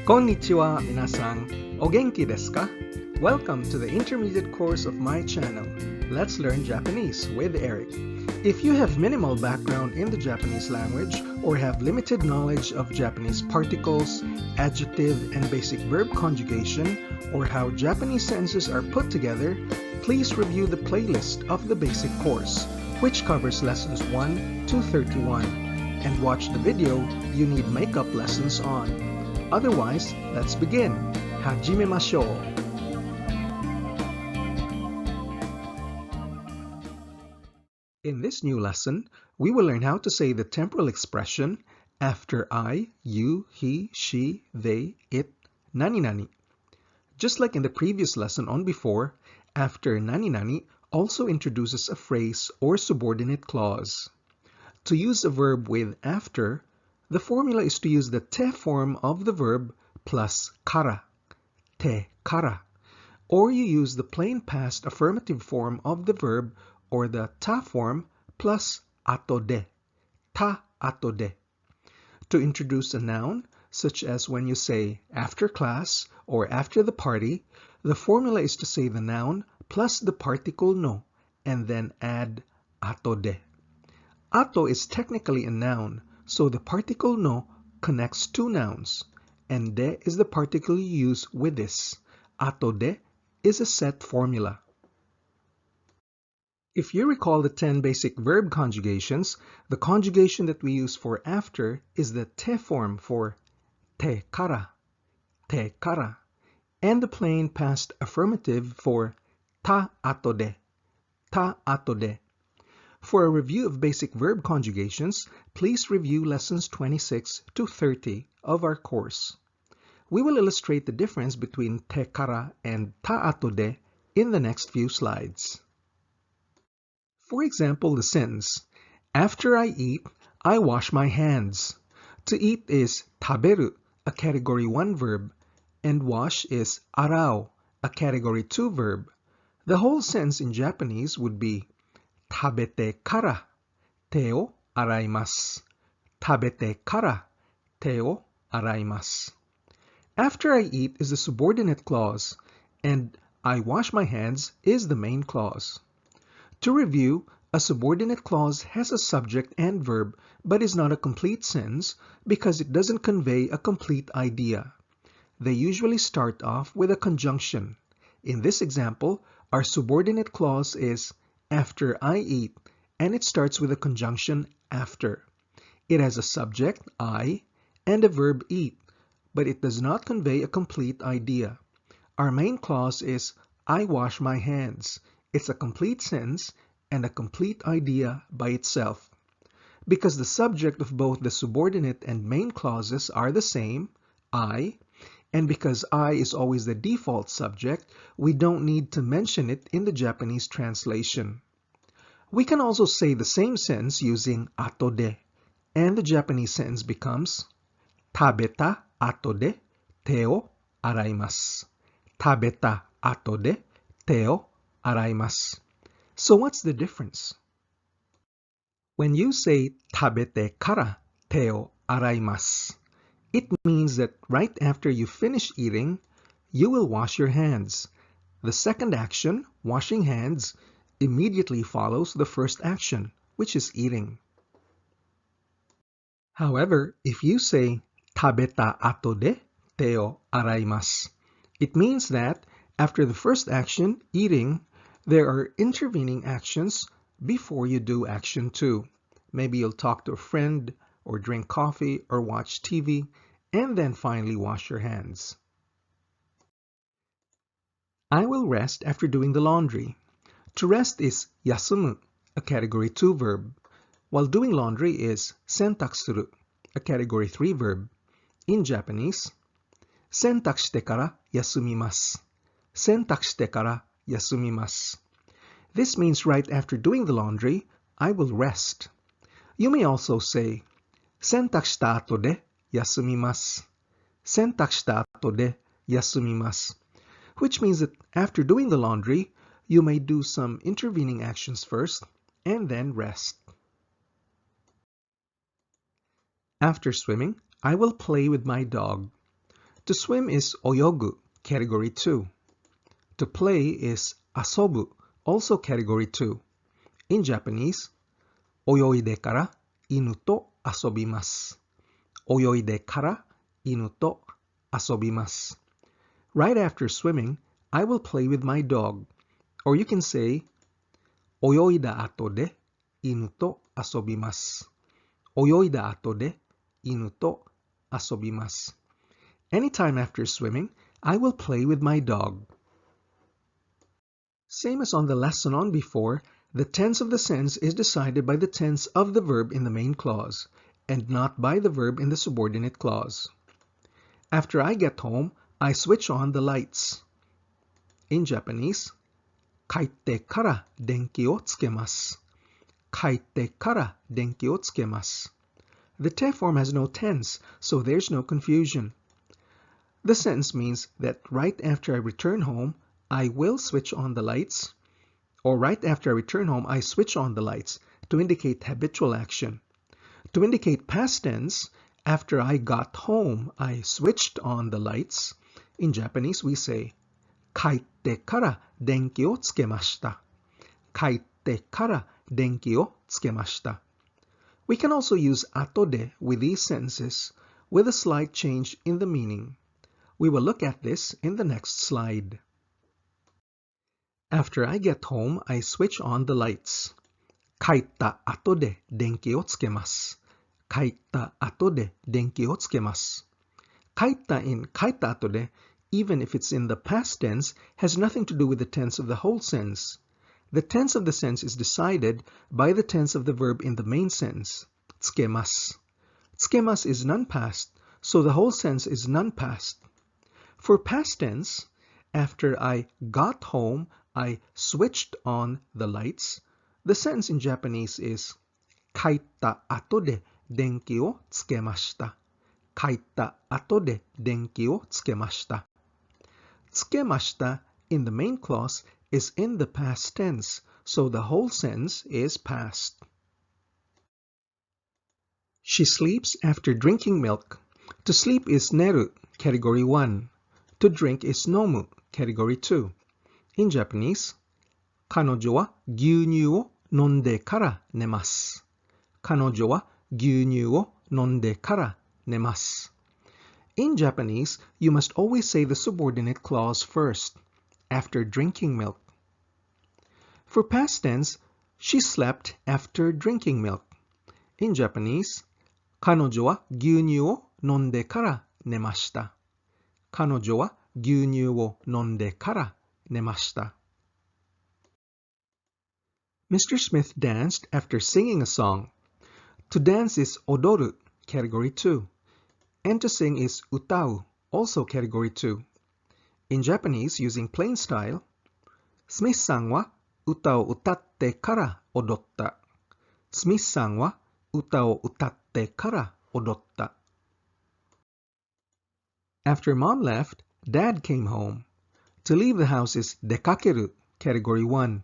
Konnichiwa, minasan. O genki desu ka? Welcome to the intermediate course of my channel. Let's learn Japanese with Eric. If you have minimal background in the Japanese language or have limited knowledge of Japanese particles, adjective, and basic verb conjugation, or how Japanese sentences are put together, please review the playlist of the basic course, which covers lessons 1 to 31, and watch the video you need makeup lessons on. Otherwise, let's begin. Hajimemashou. In this new lesson, we will learn how to say the temporal expression after I, you, he, she, they, it, nani-nani. Just like in the previous lesson on before, after nani-nani also introduces a phrase or subordinate clause. To use a verb with after, the formula is to use the te form of the verb plus kara, te kara, or you use the plain past affirmative form of the verb or the ta form plus ato de, ta-ato de. To introduce a noun, such as when you say after class or after the party, the formula is to say the noun plus the particle no, and then add ato de. Ato is technically a noun, so the particle no connects two nouns, and de is the particle you use with this. Ato de is a set formula. If you recall the 10 basic verb conjugations, the conjugation that we use for after is the te form for te kara, and the plain past affirmative for ta-ato de, ta-ato de. For a review of basic verb conjugations, please review lessons 26 to 30 of our course. We will illustrate the difference between te kara and ta-ato de in the next few slides. For example, the sentence, after I eat, I wash my hands. To eat is taberu, a category 1 verb, and wash is arao, a category 2 verb. The whole sentence in Japanese would be Tabete kara, te o araimasu. Tabete kara, te o araimasu. After I eat is the subordinate clause, and I wash my hands is the main clause. To review, a subordinate clause has a subject and verb, but is not a complete sentence because it doesn't convey a complete idea. They usually start off with a conjunction. In this example, our subordinate clause is after I eat, and it starts with a conjunction after. It has a subject, I, and a verb eat, but it does not convey a complete idea. Our main clause is I wash my hands. It's a complete sentence and a complete idea by itself. Because the subject of both the subordinate and main clauses are the same, I, and because I is always the default subject, we don't need to mention it in the Japanese translation. We can also say the same sentence using ato de, and the Japanese sentence becomes Tabeta ato de, te o araimasu. Tabeta ato de, te o araimasu. So what's the difference? When you say tabete kara, te o araimasu, it means that right after you finish eating, you will wash your hands. The second action, washing hands, immediately follows the first action, which is eating. However, if you say tabeta ato de, te o araimasu, it means that after the first action, eating, there are intervening actions before you do action 2. Maybe you'll talk to a friend, or drink coffee, or watch TV, and then finally wash your hands. I will rest after doing the laundry. To rest is yasumu, a category 2 verb, while doing laundry is sentaku suru, a category 3 verb. In Japanese, sentaku shite kara yasumimasu. Sentaku shite kara yasumimasu. This means right after doing the laundry, I will rest. You may also say, sentaku shita ato de yasumimasu. Sentaku shita ato de yasumimasu, which means that after doing the laundry, you may do some intervening actions first and then rest. After swimming, I will play with my dog. To swim is oyogu, category 2. To play is asobu, also category 2. In Japanese, 泳いでから犬と遊びます。泳いでから犬と遊びます。Right after swimming, I will play with my dog. Or you can say, 泳いだ後で犬と遊びます。泳いだ後で犬と遊びます。Anytime after swimming, I will play with my dog. Same as on the lesson on before, the tense of the sentence is decided by the tense of the verb in the main clause, and not by the verb in the subordinate clause. After I get home, I switch on the lights. In Japanese, 帰ってから電気をつけます。帰ってから電気をつけます。The te form has no tense, so there's no confusion. The sentence means that right after I return home, I will switch on the lights, or right after I return home, I switch on the lights to indicate habitual action. To indicate past tense, after I got home, I switched on the lights. In Japanese, we say, 帰ってから電気をつけました。帰ってから電気をつけました。We can also use 後で with these sentences with a slight change in the meaning. We will look at this in the next slide. After I get home, I switch on the lights. 帰った後で電気をつけます。帰った後で電気をつけます。帰った in 帰った後で even if it's in the past tense, has nothing to do with the tense of the whole sentence. The tense of the sentence is decided by the tense of the verb in the main sentence, つけます. つけます is non-past, so the whole sentence is non-past. For past tense, after I got home, I switched on the lights. The sentence in Japanese is 帰った後で電気をつけました。帰った後で電気をつけました。つけました in the main clause is in the past tense, so the whole sentence is past. She sleeps after drinking milk. To sleep is neru, category 1. To drink is nomu, category 2. In Japanese, 彼女は牛乳を飲んでから寝ます。彼女は牛乳を飲んでから寝ます。In Japanese, you must always say the subordinate clause first, after drinking milk. For past tense, she slept after drinking milk. In Japanese, 彼女は牛乳を飲んでから寝ました。彼女は牛乳を飲んでから寝ました。Mr. Smith danced after singing a song. To dance is odoru, category 2. And to sing is utau, also category 2. In Japanese, using plain style, Smith さんは歌を歌ってから踊った。Smith さんは歌を歌ってから踊った。After mom left, dad came home. To leave the house is 出かける, category 1.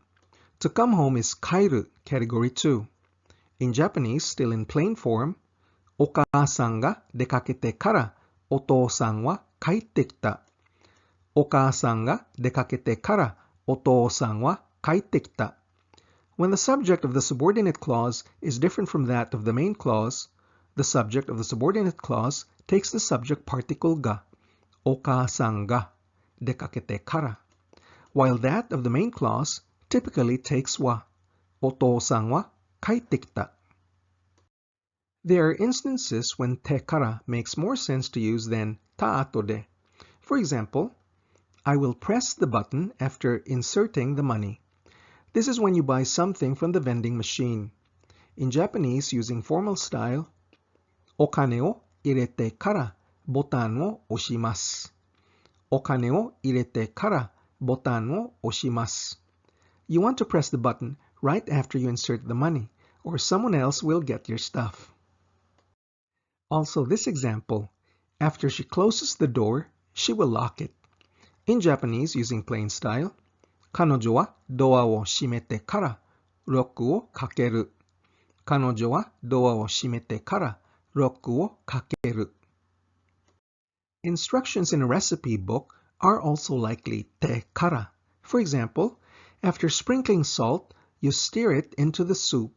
To come home is 帰る, category 2. In Japanese, still in plain form, お母さんが出かけてからお父さんは帰ってきた。お母さんが出かけてからお父さんは帰ってきた。When the subject of the subordinate clause is different from that of the main clause, the subject of the subordinate clause takes the subject particle が、お母さんが出かけてから、while that of the main clause typically takes は、お父さんは帰ってきた。There are instances when te kara makes more sense to use than ta-ato de. For example, I will press the button after inserting the money. This is when you buy something from the vending machine. In Japanese, using formal style, お金を入れてからボタンを押します。お金を入れてからボタンを押します。You want to press the button right after you insert the money, or someone else will get your stuff. Also, this example, after she closes the door, she will lock it. In Japanese, using plain style, 彼女はドアを閉めてからロックをかける。彼女はドアを閉めてからロックをかける。Instructions in a recipe book are also likely te kara. For example, after sprinkling salt, you stir it into the soup.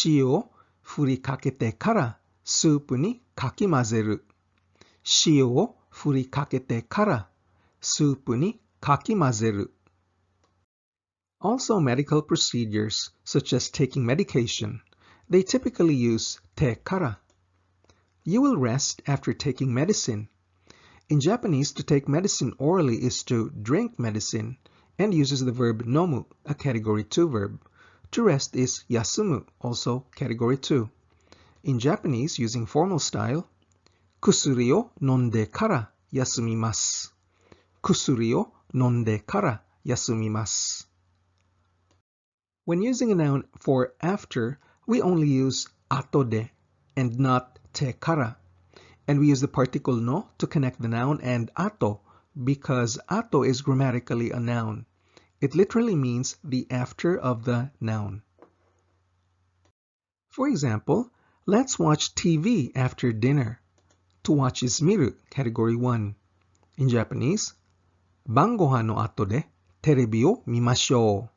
塩を振りかけてからスープにかき混ぜる。塩を振りかけてからスープにかき混ぜる。Also, medical procedures, such as taking medication, they typically use te kara. You will rest after taking medicine. In Japanese, to take medicine orally is to drink medicine and uses the verb nomu, a category 2 verb. To rest is yasumu, also category 2. In Japanese, using formal style, 薬を飲んでから休みます。薬を飲んでから休みます。When using a noun for after, we only use ato de and not te kara. And we use the particle no to connect the noun and ato because ato is grammatically a noun. It literally means the after of the noun. For example, let's watch TV after dinner. To watch is miru, category 1. In Japanese, 晩ご飯の後でテレビを見ましょ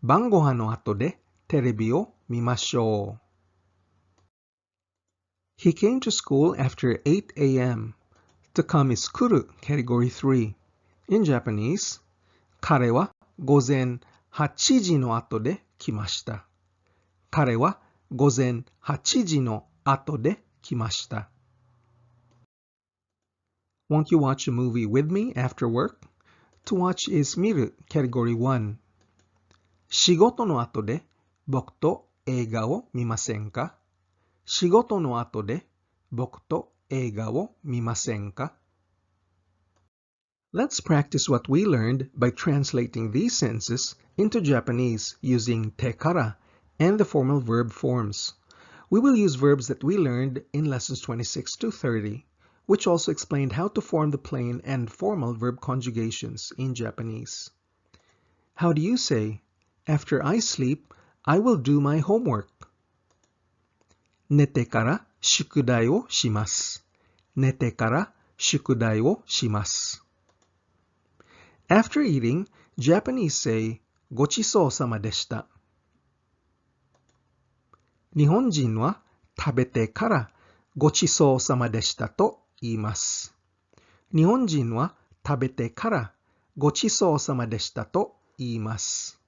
う。晩ご飯の後でテレビを見ましょう。He came to school after 8 a.m. To come is kuru, category 3. In Japanese, 彼は午前8時の後で来ました。彼は午前8時の後で来ました。Won't you watch a movie with me after work? To watch is miru, category 1. 仕事の後で僕と映画を見ませんか？仕事の後で僕と映画を見ませんか？ Let's practice what we learned by translating these sentences into Japanese using te kara and the formal verb forms. We will use verbs that we learned in lessons 26 to 30, which also explained how to form the plain and formal verb conjugations in Japanese. How do you say, after I sleep, I will do my homework? 寝てから宿題をします。寝てから宿題をします。After eating, Japanese say, ごちそうさまでした。日本人は食べてからごちそうさまでしたと言います。日本人は食べてからごちそうさまでしたと言います。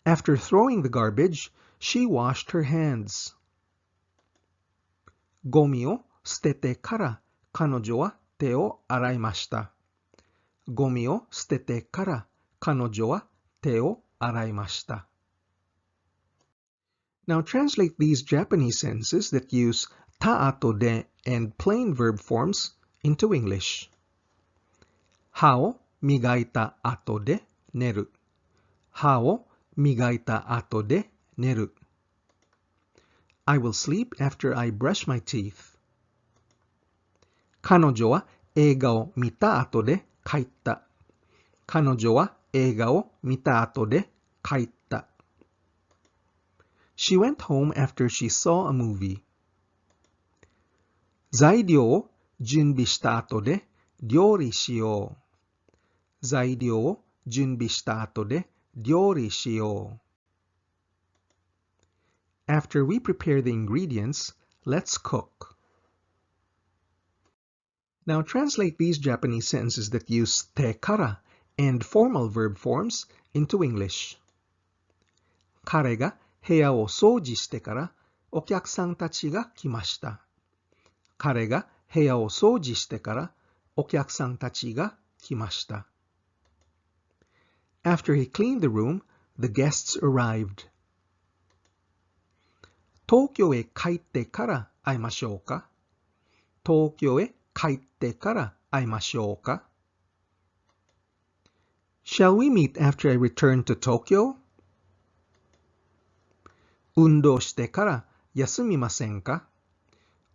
After throwing the garbage, she washed her hands. ゴミを捨ててから彼女は手を洗いました。ゴミを捨ててから彼女は手を洗いました。Now translate these Japanese sentences that use ta-ato de and plain verb forms into English. 歯を磨いた後で寝る。歯を磨いた後で寝る。I will sleep after I brush my teeth. 彼女は映画を見た後で帰った。彼女は映画を見た後で帰った。She went home after she saw a movie. 材料を準備した後で料理しよう。材料を準備した後で料理しよう。After we prepare the ingredients, let's cook. Now translate these Japanese sentences that use te kara and formal verb forms into English. 彼が部屋を掃除してからお客さんたちが来ました。彼が部屋を掃除してからお客さんたちが来ました。After he cleaned the room, the guests arrived. 東京へ帰ってから会いましょうか？東京へ帰ってから会いましょうか？ Shall we meet after I return to Tokyo? 運動してから休みませんか？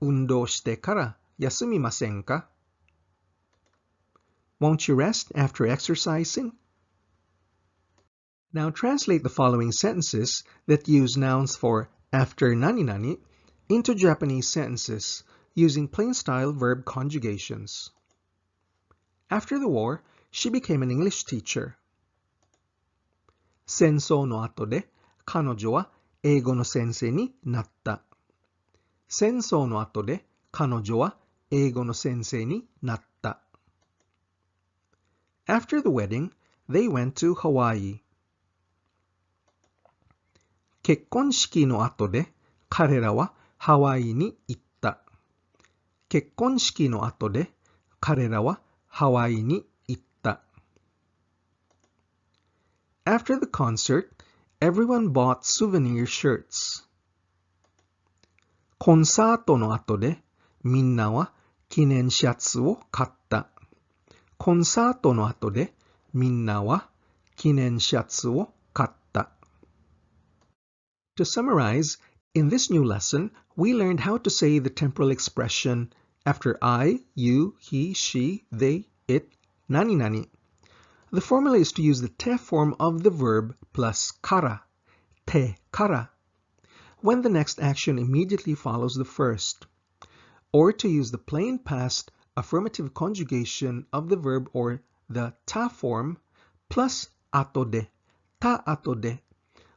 運動してから休みませんか？ Won't you rest after exercising? Now translate the following sentences that use nouns for after nani-nani into Japanese sentences using plain-style verb conjugations. After the war, she became an English teacher. 戦争の後で彼女は英語の先生になった。戦争の後で彼女は英語の先生になった。After the wedding, they went to Hawaii. 結婚式の後で彼らはハワイに行った。結婚式の後で彼らはハワイに行った。After the concert, everyone bought souvenir shirts. コンサートの後でみんなは記念シャツを買った。コンサートの後でみんなは記念シャツを買った。To summarize, in this new lesson, we learned how to say the temporal expression after I, you, he, she, they, it, nani nani. The formula is to use the te form of the verb plus kara, te kara, when the next action immediately follows the first, or to use the plain past affirmative conjugation of the verb or the ta form plus ato de, ta-ato de,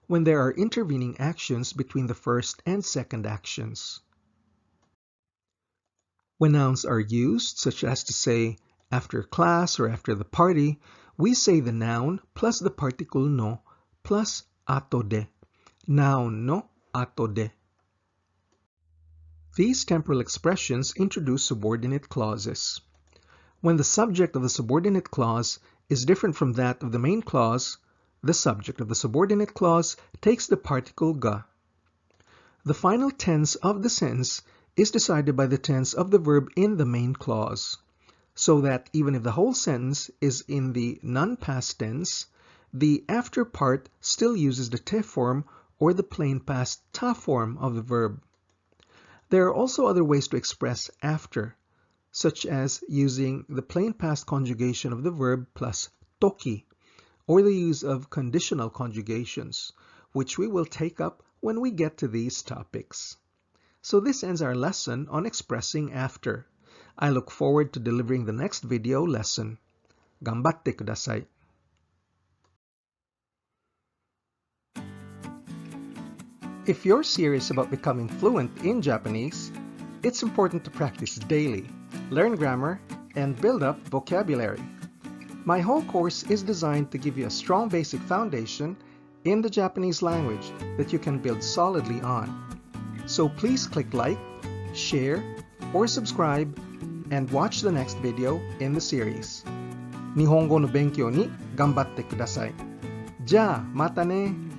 when there are intervening actions between the first and second actions. When nouns are used, such as to say after class or after the party, we say the noun plus the particle no plus ato de. Noun no, ato de. These temporal expressions introduce subordinate clauses. When the subject of the subordinate clause is different from that of the main clause, the subject of the subordinate clause takes the particle ga. The final tense of the sentence is decided by the tense of the verb in the main clause, so that even if the whole sentence is in the non-past tense, the after part still uses the te form or the plain past ta form of the verb. There are also other ways to express after, such as using the plain past conjugation of the verb plus toki, or the use of conditional conjugations, which we will take up when we get to these topics. So this ends our lesson on expressing after. I look forward to delivering the next video lesson. Gambatte kudasai. If you're serious about becoming fluent in Japanese, it's important to practice daily, learn grammar, and build up vocabulary. My whole course is designed to give you a strong basic foundation in the Japanese language that you can build solidly on. So please click like, share, or subscribe and watch the next video in the series. Nihongo no benkyou ni gambatte kudasai. じゃあまたね。